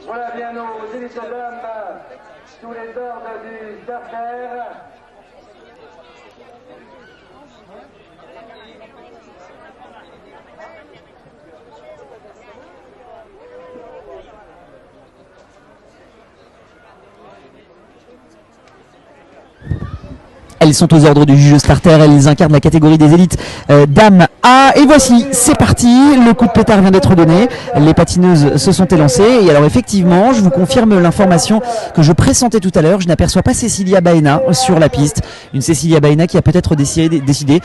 Voilà bien nos élites dames sous les ordres du starter. Elles sont aux ordres du juge starter, elles incarnent la catégorie des élites Dame A. Et voici, c'est parti, le coup de pétard vient d'être donné, les patineuses se sont élancées. Et alors effectivement, je vous confirme l'information que je pressentais tout à l'heure, je n'aperçois pas Cecilia Baena sur la piste. Une Cecilia Baena qui a peut-être décidé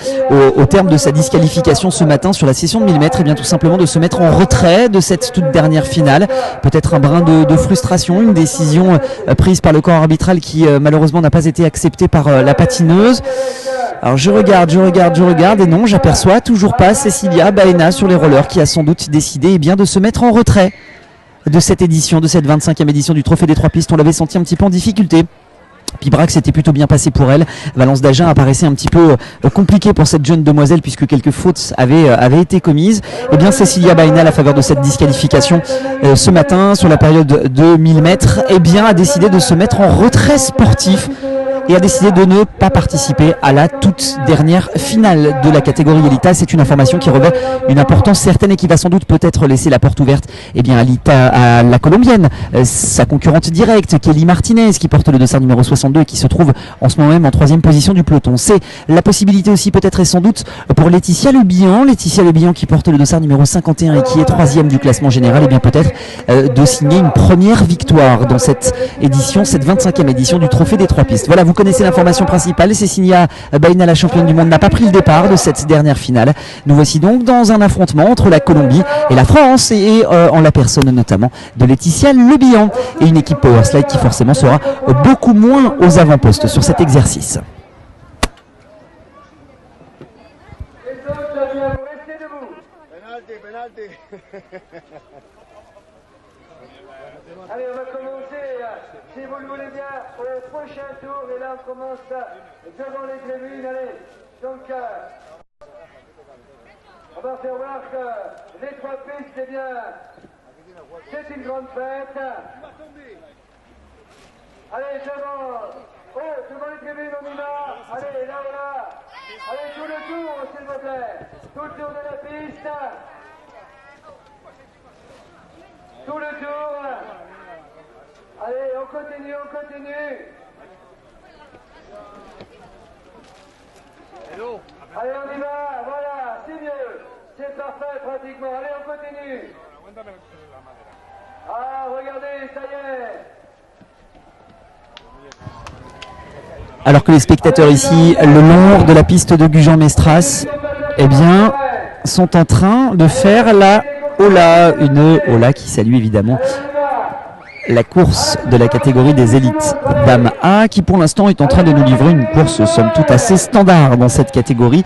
au terme de sa disqualification ce matin sur la session de 1000 mètres, et bien tout simplement de se mettre en retrait de cette toute dernière finale. Peut-être un brin de frustration, une décision prise par le corps arbitral qui malheureusement n'a pas été acceptée par la patineuse. Alors je regarde et non, j'aperçois toujours pas Cecilia Baena sur les rollers qui a sans doute décidé bien de se mettre en retrait de cette édition, de cette 25e édition du Trophée des Trois Pistes. On l'avait senti un petit peu en difficulté. Pibrac s'était plutôt bien passé pour elle. Valence d'Agen apparaissait un petit peu compliqué pour cette jeune demoiselle puisque quelques fautes avaient été commises. Et bien Cecilia Baena, à la faveur de cette disqualification ce matin sur la période de 1000 mètres, a décidé de se mettre en retrait sportif et a décidé de ne pas participer à la toute dernière finale de la catégorie Elita. C'est une information qui revêt une importance certaine et qui va sans doute peut-être laisser la porte ouverte à la colombienne, sa concurrente directe, Kelly Martinez, qui porte le dossard numéro 62 et qui se trouve en ce moment même en 3e position du peloton. C'est la possibilité aussi peut-être et sans doute pour Laetitia Le Bihan qui porte le dossard numéro 51 et qui est 3e du classement général, et bien peut-être de signer une première victoire dans cette édition, cette 25e édition du Trophée des Trois Pistes. Voilà, vous connaissez l'information principale. Cecilia Baena, la championne du monde, n'a pas pris le départ de cette dernière finale. Nous voici donc dans un affrontement entre la Colombie et la France, et en la personne notamment de Laetitia Le Bihan, et une équipe Powerslide qui forcément sera beaucoup moins aux avant-postes sur cet exercice. Allez, on va commencer, si vous le voulez bien, au prochain tour. Et là, on commence devant les tribunes. Allez, donc, on va faire voir que les trois pistes, c'est une grande fête. Allez, devant les tribunes, on y va. Allez, là. Allez, tout le tour, s'il vous plaît. Tout le tour de la piste. Tout le tour. Allez, on continue. Allez, on y va, voilà, c'est mieux. C'est parfait pratiquement. Allez, on continue. Ah, regardez, ça y est. Alors que les spectateurs ici, le long de la piste de Gujan-Mestras, sont en train de faire la Ola, une Ola qui salue évidemment la course de la catégorie des élites Dame A, qui pour l'instant est en train de nous livrer une course somme toute assez standard dans cette catégorie.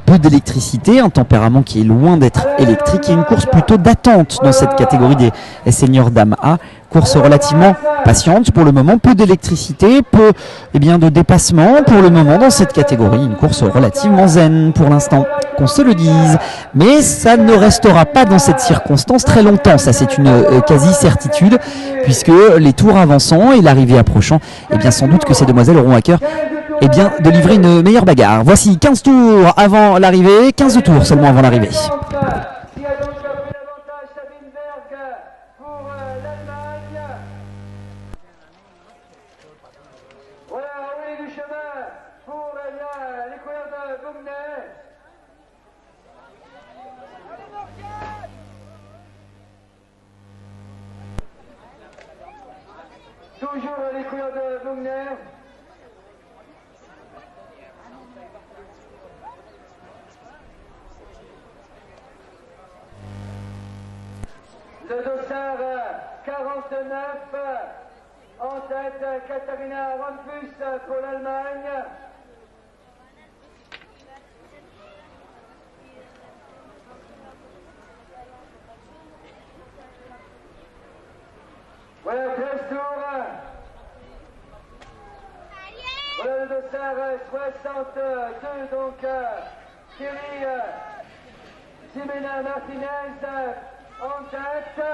Peu d'électricité, un tempérament qui est loin d'être électrique, et une course plutôt d'attente dans cette catégorie des seniors Dame A. Course relativement patiente pour le moment, peu d'électricité, peu de dépassement pour le moment dans cette catégorie. Une course relativement zen pour l'instant, qu'on se le dise, mais ça ne restera pas dans cette circonstance très longtemps, ça c'est une quasi-certitude, puisque les tours avançant et l'arrivée approchant, sans doute que ces demoiselles auront à cœur de livrer une meilleure bagarre. Voici 15 tours avant l'arrivée, 15 tours seulement avant l'arrivée. Toujours les couleurs de Bugner. Le dossard 49, en tête Katharina Rampus pour l'Allemagne. Voilà 13 tours. Voilà le dossard. Dossard 62, donc Kelly Jimena Martinez en tête.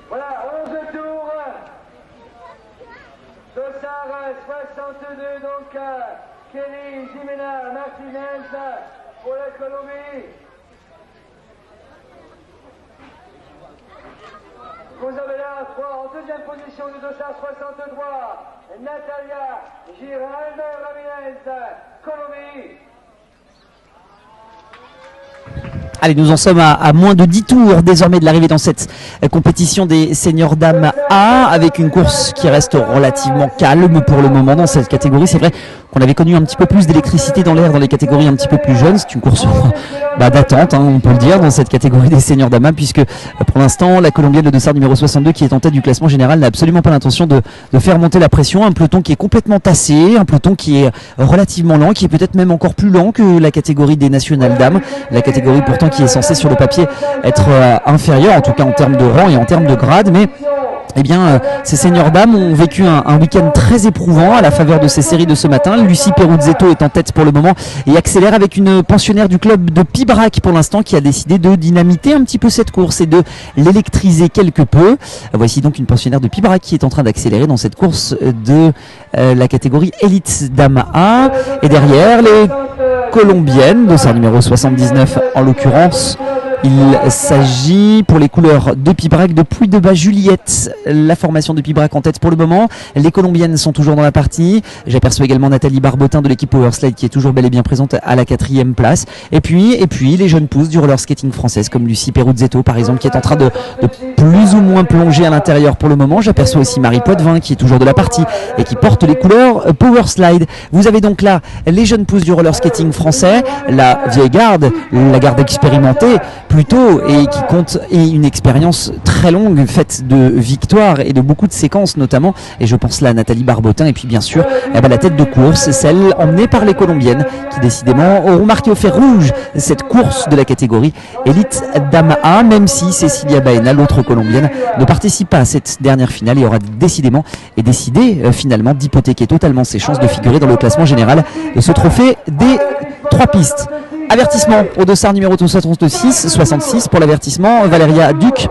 Voilà, 11 tours. Dossard 62, donc Kelly Jimena Martinez pour la Colombie. Vous avez là en deuxième position du Dossard 63, Natalia Giraldo Ramirez, Colombie. Allez, nous en sommes à moins de 10 tours désormais de l'arrivée dans cette compétition des seniors dames A, avec une course qui reste relativement calme pour le moment dans cette catégorie. C'est vrai qu'on avait connu un petit peu plus d'électricité dans l'air dans les catégories un petit peu plus jeunes. C'est une course d'attente, on peut le dire, dans cette catégorie des seniors dames A, puisque pour l'instant, la Colombienne de Dossard numéro 62, qui est en tête du classement général, n'a absolument pas l'intention de faire monter la pression. Un peloton qui est complètement tassé, un peloton qui est relativement lent, qui est peut-être même encore plus lent que la catégorie des nationales dames, la catégorie pourtant qui est censée sur le papier être inférieure, en tout cas en termes de rang et en termes de grade, mais eh bien, ces seniors dames ont vécu un week-end très éprouvant à la faveur de ces séries de ce matin. Lucie Peruzzetto est en tête pour le moment et accélère avec une pensionnaire du club de Pibrac pour l'instant, qui a décidé de dynamiter un petit peu cette course et de l'électriser quelque peu. Voici donc une pensionnaire de Pibrac qui est en train d'accélérer dans cette course de la catégorie élite dame A. Et derrière, les colombiennes, Dossard numéro 79 en l'occurrence. Il s'agit pour les couleurs de Pibrac de Puy-de-Bas Juliette, la formation de Pibrac en tête pour le moment. Les colombiennes sont toujours dans la partie. J'aperçois également Nathalie Barbotin de l'équipe Powerslide qui est toujours bel et bien présente à la 4e place. Et puis les jeunes pousses du roller skating française comme Lucie Peruzzetto par exemple, qui est en train de plus ou moins plonger à l'intérieur pour le moment. J'aperçois aussi Marie Poitvin qui est toujours de la partie et qui porte les couleurs Powerslide. Vous avez donc là les jeunes pousses du roller skating français, la vieille garde, la garde expérimentée plutôt, et qui compte une expérience très longue faite de victoires et de beaucoup de séquences notamment, et je pense là à Nathalie Barbotin, et puis bien sûr la tête de course, celle emmenée par les colombiennes qui décidément auront marqué au fer rouge cette course de la catégorie élite dame A, même si Cecilia Baena, l'autre colombienne, ne participe pas à cette dernière finale et aura décidé finalement d'hypothéquer totalement ses chances de figurer dans le classement général de ce trophée des 3 pistes. Avertissement au Dossard numéro 66 pour l'avertissement, Valéria Duc.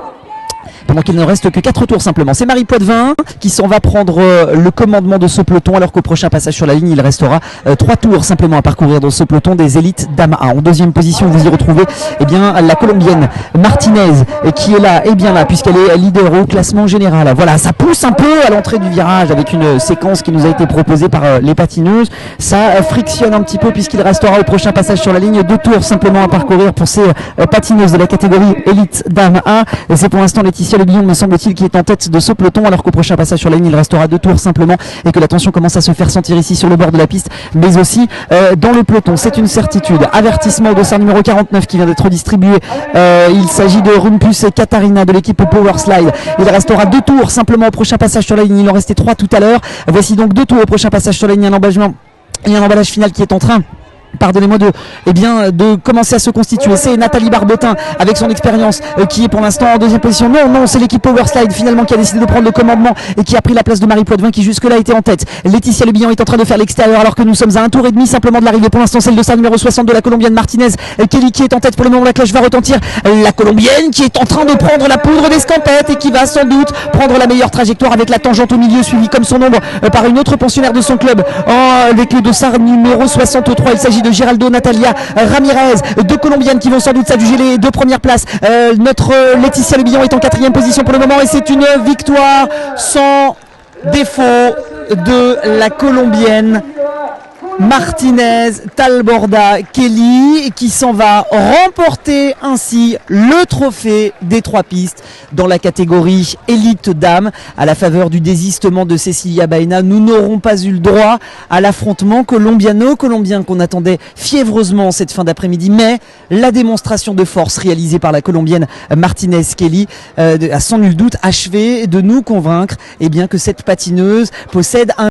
Pendant qu'il ne reste que 4 tours simplement. C'est Marie Poitvin qui s'en va prendre le commandement de ce peloton, alors qu'au prochain passage sur la ligne, il restera 3 tours simplement à parcourir dans ce peloton des élites dames A. En deuxième position, vous y retrouvez la colombienne Martinez qui est là, et bien là, puisqu'elle est leader au classement général. Voilà, ça pousse un peu à l'entrée du virage avec une séquence qui nous a été proposée par les patineuses. Ça frictionne un petit peu puisqu'il restera au prochain passage sur la ligne 2 tours simplement à parcourir pour ces patineuses de la catégorie élite dame A. Et c'est pour l'instant Laetitia Le Billon, me semble-t-il, qui est en tête de ce peloton, alors qu'au prochain passage sur la ligne, il restera 2 tours simplement, et que la tension commence à se faire sentir ici sur le bord de la piste, mais aussi dans le peloton. C'est une certitude. Avertissement au Dossard numéro 49 qui vient d'être distribué. Il s'agit de Rumpus et Katharina de l'équipe Powerslide. Il restera 2 tours simplement au prochain passage sur la ligne. Il en restait 3 tout à l'heure. Voici donc 2 tours au prochain passage sur la ligne. Un emballage final qui est en train de commencer à se constituer. C'est Nathalie Barbotin avec son expérience qui est pour l'instant en deuxième position. Non, c'est l'équipe Powerslide finalement qui a décidé de prendre le commandement et qui a pris la place de Marie Poitvin qui jusque-là était en tête. Laetitia Le Billon est en train de faire l'extérieur alors que nous sommes à 1 tour et demi simplement de l'arrivée. Pour l'instant, c'est le Dossard numéro 62, la colombienne Martinez Kelly qui est en tête pour le moment. La cloche va retentir. La colombienne qui est en train de prendre la poudre d'escampette et qui va sans doute prendre la meilleure trajectoire avec la tangente au milieu, suivie comme son ombre par une autre pensionnaire de son club avec le Dossard numéro 63. Il s'agit de Giraldo Natalia Ramirez, 2 colombiennes qui vont sans doute s'adjuger les 2 premières places. Notre Laetitia Le Billon est en 4e position pour le moment et c'est une victoire sans défaut de la colombienne Martinez, Talborda, Kelly qui s'en va remporter ainsi le trophée des 3 pistes dans la catégorie élite dames. À la faveur du désistement de Cecilia Baena, nous n'aurons pas eu le droit à l'affrontement colombiano-colombien qu'on attendait fiévreusement cette fin d'après-midi, mais la démonstration de force réalisée par la colombienne Martinez Kelly a sans nul doute achevé de nous convaincre que cette patineuse possède un